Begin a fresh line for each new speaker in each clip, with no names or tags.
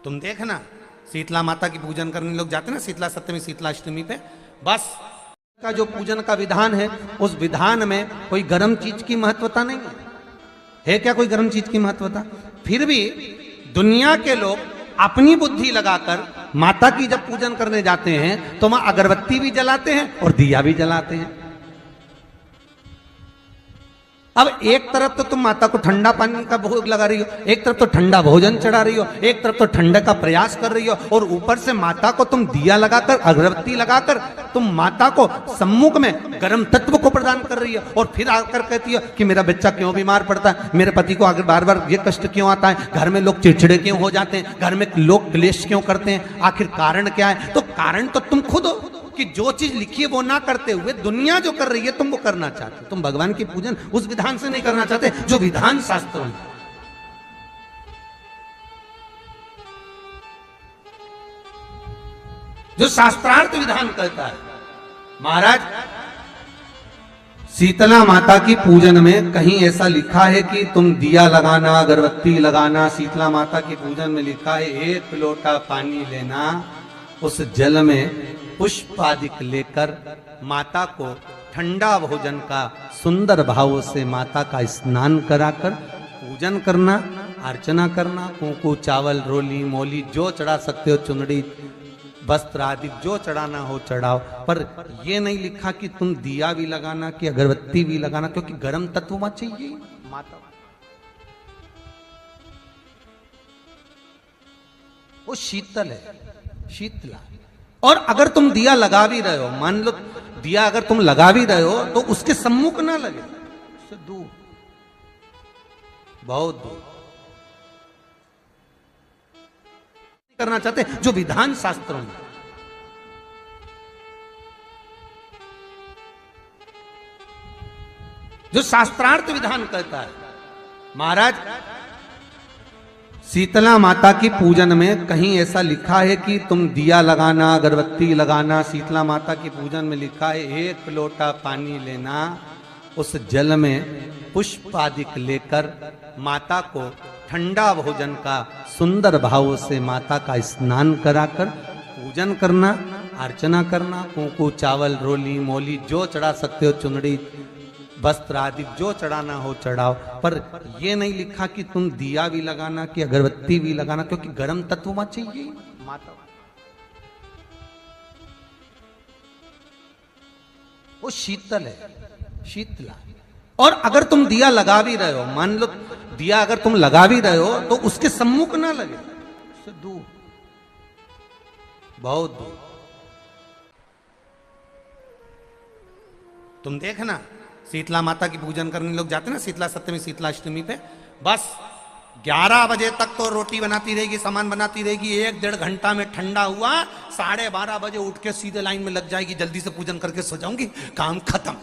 तुम देखना शीतला माता की पूजन करने लोग जाते हैं ना, शीतला सप्तमी शीतला अष्टमी पे, बस का जो पूजन का विधान है उस विधान में कोई गर्म चीज की महत्वता नहीं है क्या? कोई गर्म चीज की महत्वता? फिर भी दुनिया के लोग अपनी बुद्धि लगाकर माता की जब पूजन करने जाते हैं तो वहां अगरबत्ती भी जलाते हैं और दिया भी जलाते हैं। अब एक तरफ तो तुम माता को ठंडा पानी का भोग लगा रही हो, एक तरफ तो ठंडा भोजन चढ़ा रही हो, एक तरफ तो ठंडे का प्रयास कर रही हो, और ऊपर से माता को तुम दिया लगाकर अगरबत्ती लगाकर तुम माता को सम्मुख में गर्म तत्व को प्रदान कर रही हो, और फिर आकर कहती हो कि मेरा बच्चा क्यों बीमार पड़ता है, मेरे पति को आगे बार बार ये कष्ट क्यों आता है, घर में लोग चिड़चिड़े क्यों हो जाते हैं, घर में लोग क्लेश क्यों करते हैं, आखिर कारण क्या है? तो कारण तो तुम खुद हो कि जो चीज लिखी है वो ना करते हुए दुनिया जो कर रही है तुम वो करना चाहते हो। तुम भगवान की पूजन उस विधान से नहीं करना चाहते जो विधान शास्त्रों में, जो शास्त्रार्थ विधान कहता है। महाराज शीतला माता की पूजन में कहीं ऐसा लिखा है कि तुम दिया लगाना, अगरबत्ती लगाना? शीतला माता की पूजन में लिखा है एक लोटा पानी लेना, उस जल में पुष्प आदिक लेकर माता को ठंडा भोजन का सुंदर भाव से माता का स्नान कराकर पूजन करना, अर्चना करना, कुंकू चावल रोली मोली जो चढ़ा सकते हो, चुनरी वस्त्र आदि जो चढ़ाना हो चढ़ाओ, पर यह नहीं लिखा कि तुम दिया भी लगाना कि अगरबत्ती भी लगाना, क्योंकि गर्म तत्व वहां चाहिए। माता वो शीतल है, शीतला। और अगर तुम दिया लगा भी रहे हो, मान लो दिया अगर तुम लगा भी रहे हो तो उसके सम्मुख ना लगे, उससे दूर, बहुत दूर करना चाहते जो विधान शास्त्रों में। जो शास्त्रार्थ विधान कहता है। महाराज शीतला माता की पूजन में कहीं ऐसा लिखा है कि तुम दिया लगाना, अगरबत्ती लगाना? शीतला माता की पूजन में लिखा है एक लोटा पानी लेना, उस जल में पुष्प आदिक लेकर माता को ठंडा भोजन का सुंदर भाव से माता का स्नान कराकर पूजन करना, अर्चना करना, कुंकू चावल रोली मोली जो चढ़ा सकते हो, चुनरी वस्त्र आदि जो चढ़ाना हो चढ़ाओ, पर यह नहीं लिखा कि तुम दिया भी लगाना कि अगरबत्ती भी लगाना, क्योंकि गर्म तत्व वहां चाहिए। माता वो शीतल है, शीतला। और अगर तुम दिया लगा भी रहे हो, मान लो दिया अगर तुम लगा भी रहे हो तो उसके सम्मुख ना लगे, उससे दूर, बहुत दूर। तुम देखना शीतला माता की पूजन करने लोग जाते हैं ना, शीतला सप्तमी शीतला अष्टमी पे, बस 11 बजे तक तो रोटी बनाती रहेगी, सामान बनाती रहेगी, 1-1.5 घंटा में ठंडा हुआ, 12:30 बजे उठ के सीधे लाइन में लग जाएगी, जल्दी से पूजन करके सो जाऊंगी, काम खत्म।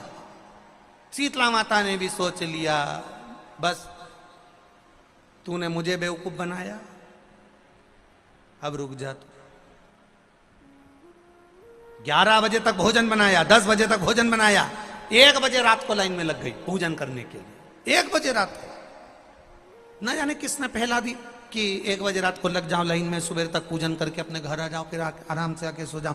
शीतला माता ने भी सोच लिया बस तूने मुझे बेवकूफ बनाया, अब रुक जा तू। 11 बजे तक भोजन बनाया, 10 बजे तक भोजन बनाया, 1 बजे रात को लाइन में लग गई पूजन करने के लिए। 1 बजे रात को न जाने किसने पहला दी कि 1 बजे रात को लग जाओ लाइन में, सुबह तक पूजन करके अपने घर आ जाओ, फिर आराम से आके सो जाओ।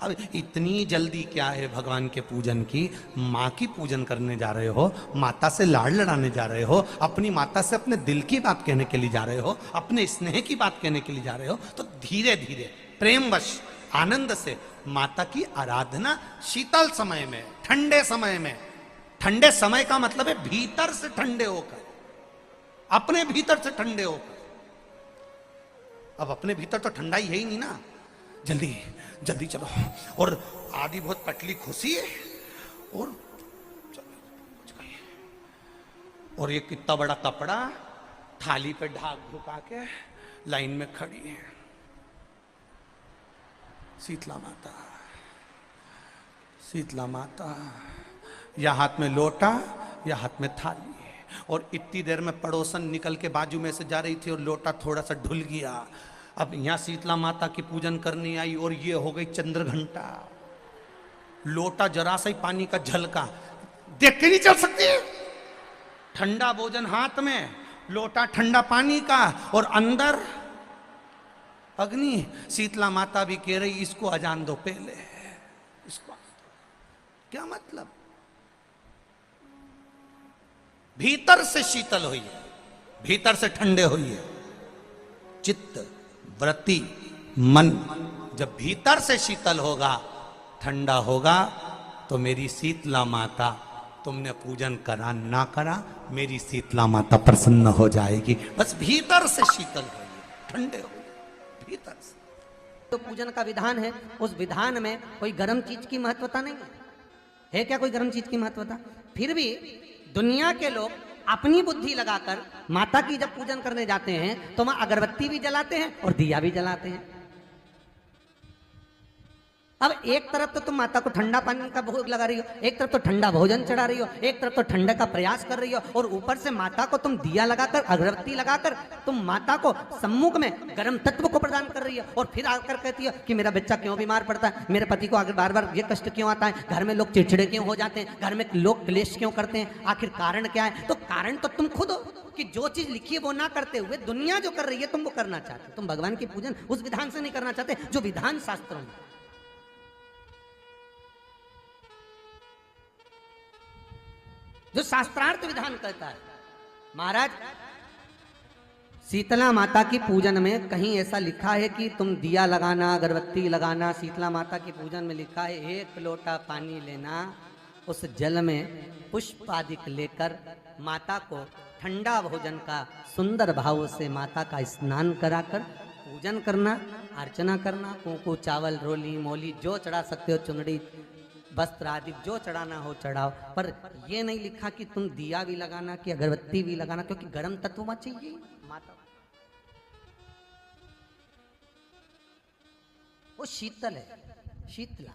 अब इतनी जल्दी क्या है भगवान के पूजन की? माँ की पूजन करने जा रहे हो, माता से लाड़ लड़ाने जा रहे हो, अपनी माता से अपने दिल की बात कहने के लिए जा रहे हो, अपने स्नेह की बात कहने के लिए जा रहे हो, तो धीरे धीरे प्रेमवश आनंद से माता की आराधना शीतल समय में, ठंडे समय में। ठंडे समय का मतलब है भीतर से ठंडे होकर, अपने भीतर से ठंडे होकर। अब अपने भीतर तो ठंडाई है ही नहीं ना, जल्दी जल्दी चलो, और आधी बहुत पतली खुशी है, और और ये कितना बड़ा कपड़ा थाली पे ढाक ढुका के लाइन में खड़ी है शीतला माता। शीतला माता, या हाथ में लोटा या हाथ में थाली, और इतनी देर में पड़ोसन निकल के बाजू में से जा रही थी और लोटा थोड़ा सा ढुल गया। अब यहां शीतला माता की पूजन करनी आई और ये हो गई चंद्र घंटा, लोटा जरा सा ही पानी का झलका, देख के नहीं चल सकती। ठंडा भोजन हाथ में, लोटा ठंडा पानी का, और अंदर अग्नि शीतला माता भी कह रही इसको अजान दो पहले, इसको क्या मतलब? भीतर से शीतल हुई है, भीतर से ठंडे हुई है। चित्त वृत्ति मन जब भीतर से शीतल होगा, ठंडा होगा, तो मेरी शीतला माता, तुमने पूजन करा ना करा, मेरी शीतला माता प्रसन्न हो जाएगी। बस भीतर से शीतल होइए, ठंडे होइए भीतर से।
तो पूजन का विधान है, उस विधान में कोई गर्म चीज की महत्वता नहीं है क्या? कोई गर्म चीज की महत्वता? फिर भी दुनिया के लोग अपनी बुद्धि लगाकर माता की जब पूजन करने जाते हैं तो वहां अगरबत्ती भी जलाते हैं और दिया भी जलाते हैं। अब एक तरफ तो तुम माता को ठंडा पानी का भोग लगा रही हो, एक तरफ तो ठंडा भोजन चढ़ा रही हो, एक तरफ तो ठंडा का प्रयास कर रही हो, और ऊपर से माता को तुम दिया लगाकर अगरबत्ती लगाकर तुम माता को सम्मुख में गर्म तत्व को प्रदान कर रही हो, और फिर आकर कहती हो कि मेरा बच्चा क्यों बीमार पड़ता है, मेरे पति को आगे बार बार ये कष्ट क्यों आता है, घर में लोग चिड़चिड़े क्यों हो जाते हैं, घर में लोग क्लेश क्यों करते हैं, आखिर कारण क्या है? तो कारण तो तुम खुद हो कि जो चीज लिखी है वो ना करते हुए दुनिया जो कर रही है तुम वो करना चाहते हो। तुम भगवान की पूजन उस विधान से नहीं करना चाहते जो विधान शास्त्रों में, जो शास्त्रार्थ विधान कहता है। महाराज, शीतला माता की पूजन में कहीं ऐसा लिखा है कि तुम दिया लगाना, अगरबत्ती लगाना? शीतला माता की पूजन में लिखा है 1 लोटा पानी लेना, उस जल में पुष्प आदि लेकर माता को ठंडा भोजन का सुंदर भाव से माता का स्नान कराकर पूजन करना, अर्चना करना, कुंकू चावल रोली मोली जो चढ़ा सकते हो, चुनड़ी वस्त्र आदि जो चढ़ाना हो चढ़ाओ, पर यह नहीं लिखा कि तुम दिया भी लगाना कि अगरबत्ती भी लगाना, क्योंकि गर्म तत्व वहां चाहिए माता, वो शीतल है, शीतला।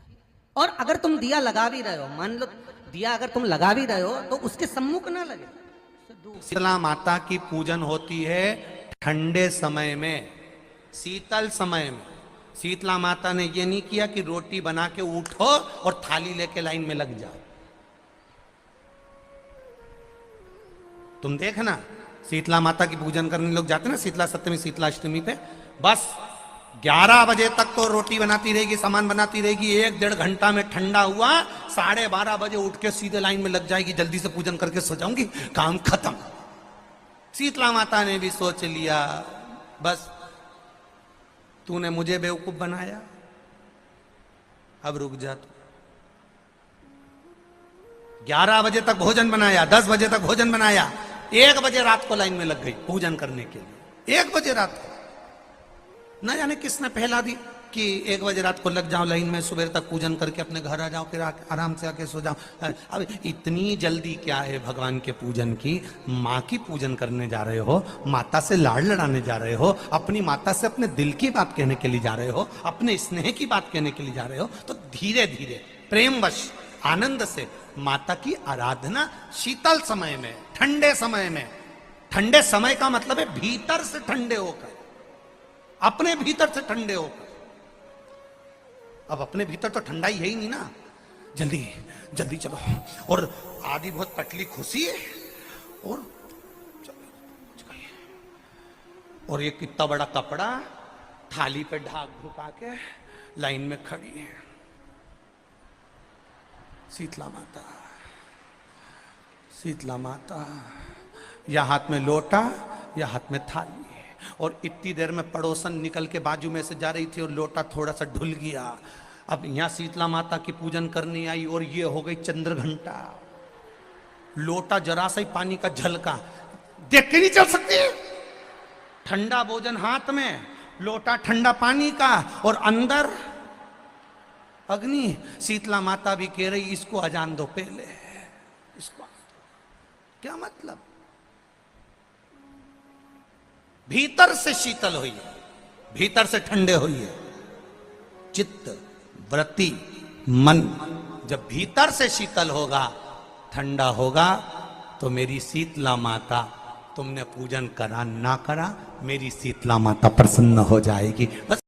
और अगर तुम दिया लगा भी रहे हो, मान लो दिया अगर तुम लगा भी रहे हो तो उसके सम्मुख ना लगे।
शीतला माता की पूजन होती है ठंडे समय में, शीतल समय में। शीतला माता ने ये नहीं किया कि रोटी बना के उठो और थाली लेके लाइन में लग जाओ। तुम देखना शीतला माता की पूजन करने लोग जाते ना शीतला सप्तमी शीतला अष्टमी पे, बस 11 बजे तक तो रोटी बनाती रहेगी, सामान बनाती रहेगी, 1-1.5 घंटा में ठंडा हुआ, 12:30 बजे उठ के सीधे लाइन में लग जाएगी, जल्दी से पूजन करके सो जाऊंगी, काम खत्म। शीतला माता ने भी सोच लिया बस तूने मुझे बेवकूफ बनाया, अब रुक जा तू। 11 बजे तक भोजन बनाया, 10 बजे तक भोजन बनाया, 1 बजे रात को लाइन में लग गई पूजन करने के लिए। 1 बजे रात को न जाने किसने पहला दी कि 1 बजे रात को लग जाओ लाइन में, सुबह तक पूजन करके अपने घर आ जाओ, फिर आराम से आके सो जाओ। अब इतनी जल्दी क्या है भगवान के पूजन की? माँ की पूजन करने जा रहे हो, माता से लाड़ लड़ाने जा रहे हो, अपनी माता से अपने दिल की बात कहने के लिए जा रहे हो, अपने स्नेह की बात कहने के लिए जा रहे हो, तो धीरे धीरे प्रेमवश आनंद से माता की आराधना शीतल समय में, ठंडे समय में। ठंडे समय का मतलब है भीतर से ठंडे होकर, अपने भीतर से ठंडे होकर। अब अपने भीतर तो ठंडा ही है ही नहीं ना, जल्दी जल्दी चलो, और आधी बहुत पतली खुशी है, और और ये कितना बड़ा कपड़ा थाली पे ढाक ढुका के लाइन में खड़ी है शीतला माता। शीतला माता, या हाथ में लोटा या हाथ में थाली, और इतनी देर में पड़ोसन निकल के बाजू में से जा रही थी और लोटा थोड़ा सा ढुल गया। अब यहां शीतला माता की पूजन करने आई और ये हो गई चंद्र घंटा, लोटा जरा सा ही पानी का झलका, देख के नहीं चल सकती। ठंडा भोजन हाथ में, लोटा ठंडा पानी का, और अंदर अग्नि। शीतला माता भी कह रही इसको अजान दो पहले, इसको क्या मतलब? भीतर से शीतल हुई है, भीतर से ठंडे हुई है। चित्त वृत्ति मन जब भीतर से शीतल होगा, ठंडा होगा, तो मेरी शीतला माता, तुमने पूजन करा ना करा, मेरी शीतला माता प्रसन्न हो जाएगी। बस